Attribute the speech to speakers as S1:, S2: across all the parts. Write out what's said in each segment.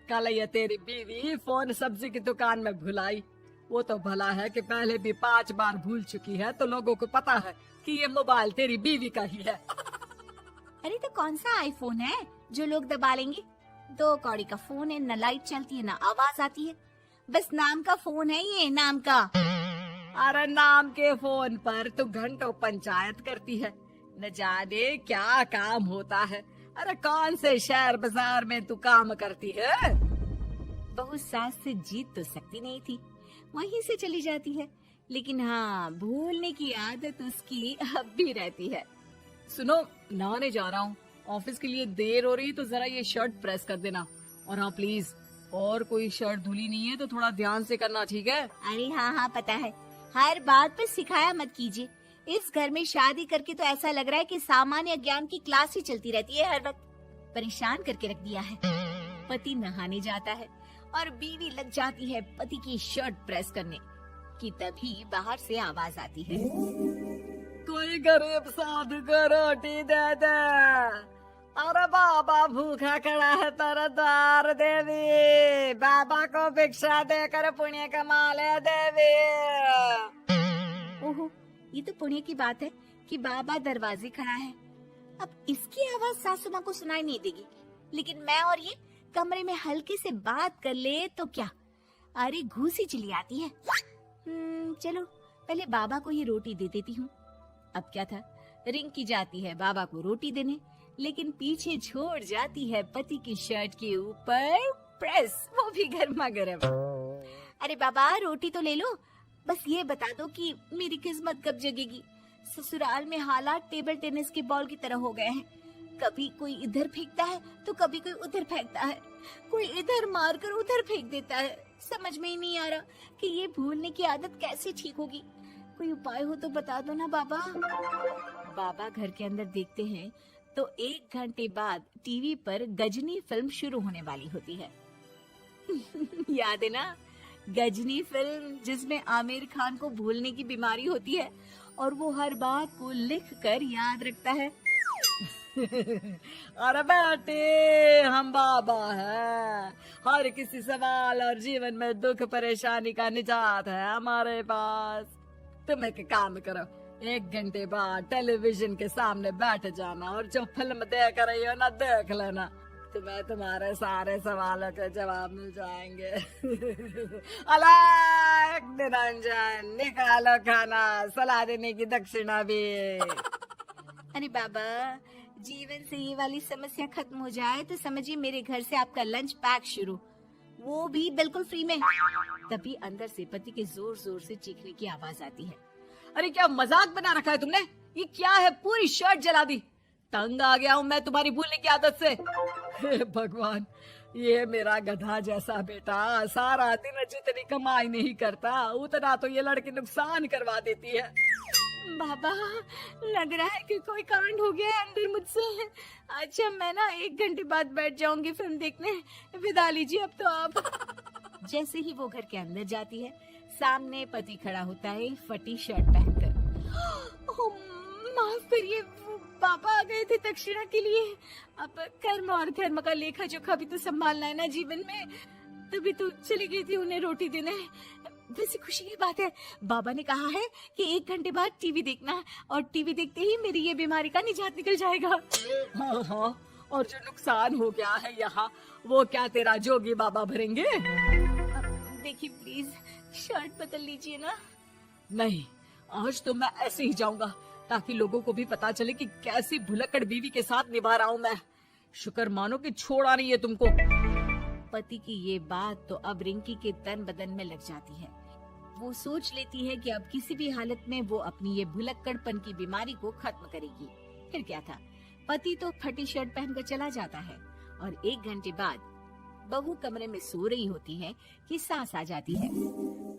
S1: कल ये तेरी बीवी फोन सब्जी की दुकान में भुलाई। वो तो भला है कि पहले भी 5 बार भूल चुकी है, तो लोगों को पता है कि ये मोबाइल तेरी बीवी का ही है।
S2: अरे तो कौन सा आईफोन है जो लोग दबा लेंगे? 2 कौड़ी का फोन है, न लाइट चलती है न आवाज आती है, बस नाम का फोन है ये, नाम का।
S1: अरे नाम के फोन पर तू घंटों पंचायत करती है, न जाने क्या काम होता है। अरे कौन से शहर बाजार में तू काम करती है?
S2: बहू सास से जीत तो सकती नहीं थी, वहीं से चली जाती है, लेकिन हाँ भूलने की आदत उसकी अब भी रहती है।
S1: सुनो, नहाने जा रहा हूँ, ऑफिस के लिए देर हो रही, तो जरा ये शर्ट प्रेस कर देना। और हाँ प्लीज, और कोई शर्ट धुली नहीं है तो थोड़ा ध्यान से करना, ठीक है?
S2: अरे हाँ हाँ पता है, हर बात पर सिखाया मत कीजिए। इस घर में शादी करके तो ऐसा लग रहा है कि सामान्य ज्ञान की क्लास ही चलती रहती है, हर वक्त परेशान करके रख दिया है। पति नहाने जाता है और बीवी लग जाती है पति की शर्ट प्रेस करने कि तभी बाहर से आवाज आती है,
S1: कोई गरीब साधु को रोटी दे दे। अरे बाबा भूखा खड़ा है तेरे द्वार देवी, बाबा को भिक्षा देकर पुण्य कमा ले देवी।
S2: ओहो, ये तो पुण्य की बात है कि बाबा दरवाजे खड़ा है। अब इसकी आवाज सासू माँ को सुनाई नहीं देगी, लेकिन मैं और ये कमरे में हल्के से बात कर ले तो क्या, अरे घूसी चली आती है। चलो पहले बाबा को ये रोटी दे देती हूँ। अब क्या था, रिंकी जाती है बाबा को रोटी देने, लेकिन पीछे छोड़ जाती है पति की शर्ट के ऊपर प्रेस, वो भी गर्मा गर्म। अरे बाबा रोटी तो ले लो, बस ये बता दो कि मेरी किस्मत कब जगेगी। ससुराल में हालात टेबल टेनिस के बॉल की तरह हो गए हैं, कभी कोई इधर फेंकता है तो कभी कोई उधर फेंकता है, कोई इधर मारकर उधर फेंक देता है। समझ में ही नहीं आ रहा कि ये भूलने की आदत कैसे ठीक होगी। कोई उपाय हो तो बता दो ना बाबा। बाबा घर के अंदर देखते हैं तो 1 घंटे बाद टीवी पर गजनी फिल्म शुरू होने वाली होती है। याद है ना, गजनी फिल्म जिसमें आमिर खान को भूलने की बीमारी होती है और वो हर बात को लिख कर याद रखता है।
S1: अरे बेटे, हम बाबा हैं, हर किसी सवाल और जीवन में दुख परेशानी का निजात है हमारे पास। तुम एक काम करो, 1 घंटे बाद टेलीविजन के सामने बैठ जाना और जो फिल्म देख रही हो ना देख लेना, तुम्हें तुम्हारे सारे सवालों के जवाब मिल जाएंगे। अलग निरंजन, निकालो खाना, सलाह देने की दक्षिणा भी।
S2: अरे बाबा, जीवन से ये वाली समस्या खत्म हो जाए तो समझिए मेरे घर से आपका लंच पैक शुरू, वो भी बिल्कुल फ्री में। तभी अंदर से पति के जोर जोर से चीखने की आवाज आती है।
S1: अरे क्या मजाक बना रखा है तुमने? ये क्या है, पूरी शर्ट जला दी। तंग आ गया हूँ मैं तुम्हारी भूलने की आदत से। हे भगवान, ये मेरा गधा जैसा बेटा सारा दिन जितनी कमाई नहीं करता उतना तो ये लड़की नुकसान करवा देती है।
S2: बाबा, लग रहा है कि कोई कांड हो गया है अंदर मुझसे। अच्छा मैं ना 1 घंटे बाद बैठ जाऊंगी फिल्म देखने, विदा लीजिए अब तो आप। जैसे ही वो घर के अंदर जाती है, सामने पति खड़ा होता है फटी शर्ट पहनकर। ओह, माफ करिए, पापा आ गए थे दक्षिणा के लिए। अब कर्म और धर्म का लेखा जोखा भी तो संभालना है ना जीवन में, तभी तो चली गई थी उन्हें रोटी देने। वैसे खुशी की बात है, बाबा ने कहा है कि 1 घंटे बाद टीवी देखना है और टीवी देखते ही मेरी ये बीमारी का निजात निकल जाएगा।
S1: हाँ हाँ, और जो नुकसान हो गया है यहाँ, वो क्या तेरा जोगी बाबा भरेंगे?
S2: देखिए प्लीज शर्ट बदल लीजिए ना।
S1: नहीं, आज तो मैं ऐसे ही जाऊंगा ताकि लोगों को भी पता चले कि कैसी भुलक्कड़ बीवी के साथ निभा रहा हूँ मैं। शुक्र मानो कि छोड़ा नहीं है तुमको।
S2: पति की ये बात तो अब रिंकी के तन बदन में लग जाती है। वो सोच लेती है कि अब किसी भी हालत में वो अपनी ये भुलक्कड़पन की बीमारी को खत्म करेगी। फिर क्या था, पति तो फटी शर्ट पहनकर चला जाता है और 1 घंटे बाद बहू कमरे में सो रही होती है कि सास आ जाती है।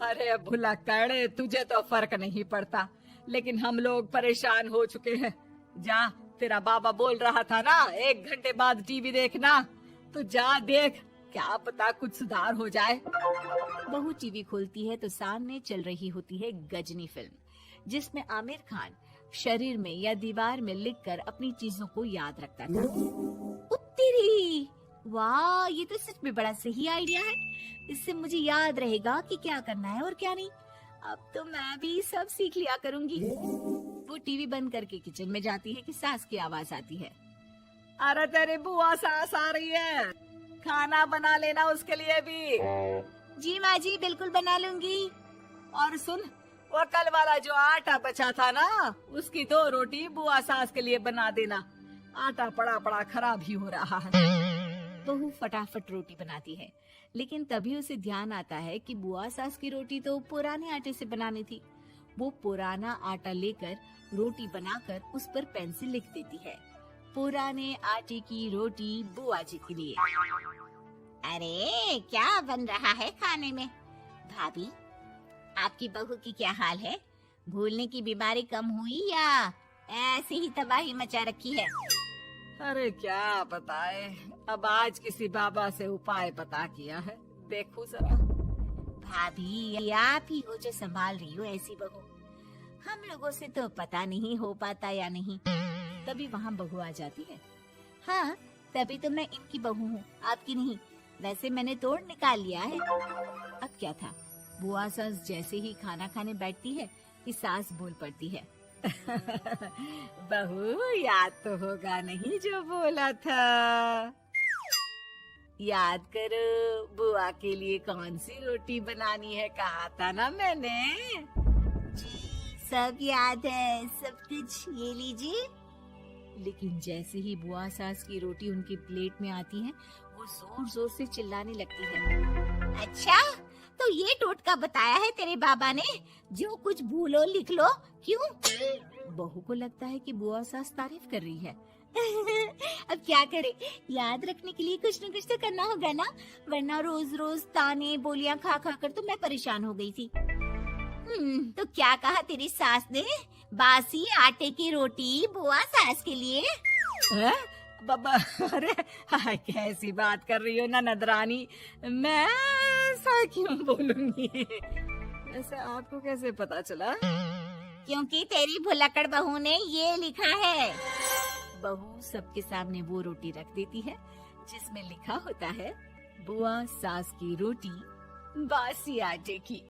S1: अरे भुलक्कड़, तुझे तो फर्क नहीं पड़ता, लेकिन हम लोग परेशान हो चुके हैं। जा, तेरा बाबा बोल रहा था ना 1 घंटे बाद टीवी देखना, तो जा देख, क्या पता कुछ सुधार हो जाए।
S2: बहू टीवी खोलती है तो सामने चल रही होती है गजनी फिल्म, जिसमें आमिर खान शरीर में या दीवार में लिखकर अपनी चीजों को याद रखता था। उत्तरी, वाह, ये तो सच में बड़ा सही आइडिया है। इससे मुझे याद रहेगा कि क्या करना है और क्या नहीं। अब तो मैं भी सब सीख लिया करूंगी। वो टीवी बंद करके किचन में जाती है कि सास की आवाज आती है।
S1: अरे तेरी बुआ सास आ रही है, खाना बना लेना उसके लिए भी।
S2: जी माँ जी, बिल्कुल बना लूंगी।
S1: और सुन, वो कल वाला जो आटा बचा था ना, उसकी 2 रोटी बुआ सास के लिए बना देना। आटा पड़ा पड़ा खराब ही हो रहा है।
S2: बहू फटाफट रोटी बनाती है, लेकिन तभी उसे ध्यान आता है कि बुआ सास की रोटी तो पुराने आटे से बनानी थी। वो पुराना आटा लेकर रोटी बनाकर उस पर पेन से लिख देती है, पुराने आटे की रोटी बुआ जी के लिए। अरे क्या बन रहा है खाने में? भाभी, आपकी बहू की क्या हाल है? भूलने की बीमारी कम हुई या ऐसे ही तबाही मचा रखी है?
S1: अरे क्या बताए, अब आज किसी बाबा से उपाय पता किया है, देखो जरा।
S2: भाभी, ये आप ही हो जो संभाल रही हो ऐसी बहू। हम लोगों से तो पता नहीं हो पाता या नहीं। तभी वहाँ बहू आ जाती है। हाँ, तभी तो मैं इनकी बहू हूँ, आपकी नहीं। वैसे मैंने तोड़ निकाल लिया है। अब क्या था, बुआ सास जैसे ही खाना खाने बैठती है कि सास बोल पड़ती है।
S1: बहू, याद तो होगा नहीं जो बोला था? याद करो, बुआ के लिए कौन सी रोटी बनानी है, कहा था ना मैंने।
S2: जी, सब याद है, सब कुछ। ये लीजिए। लेकिन जैसे ही बुआ सास की रोटी उनकी प्लेट में आती है, वो जोर जोर से चिल्लाने लगती है। अच्छा, तो ये टोटका बताया है तेरे बाबा ने, जो कुछ भूलो लिख लो, क्यों? बहू को लगता है कि बुआ सास तारीफ कर रही है। अब क्या करे, याद रखने के लिए कुछ न कुछ तो करना होगा ना, वरना रोज रोज ताने बोलियां खा खा कर तो मैं परेशान हो गई थी। तो क्या कहा तेरी सास ने? बासी आटे की रोटी बुआ सास के लिए?
S1: है? बाबा, अरे हाय, कैसी बात कर रही हो ननद रानी, मैं ऐसा क्यों बोलूंगी? ऐसे आपको कैसे पता चला?
S2: क्योंकि तेरी भुलक्कड़ बहू ने ये लिखा है। बहू सबके सामने वो रोटी रख देती है जिसमें लिखा होता है, बुआ सास की रोटी बासी आटे की।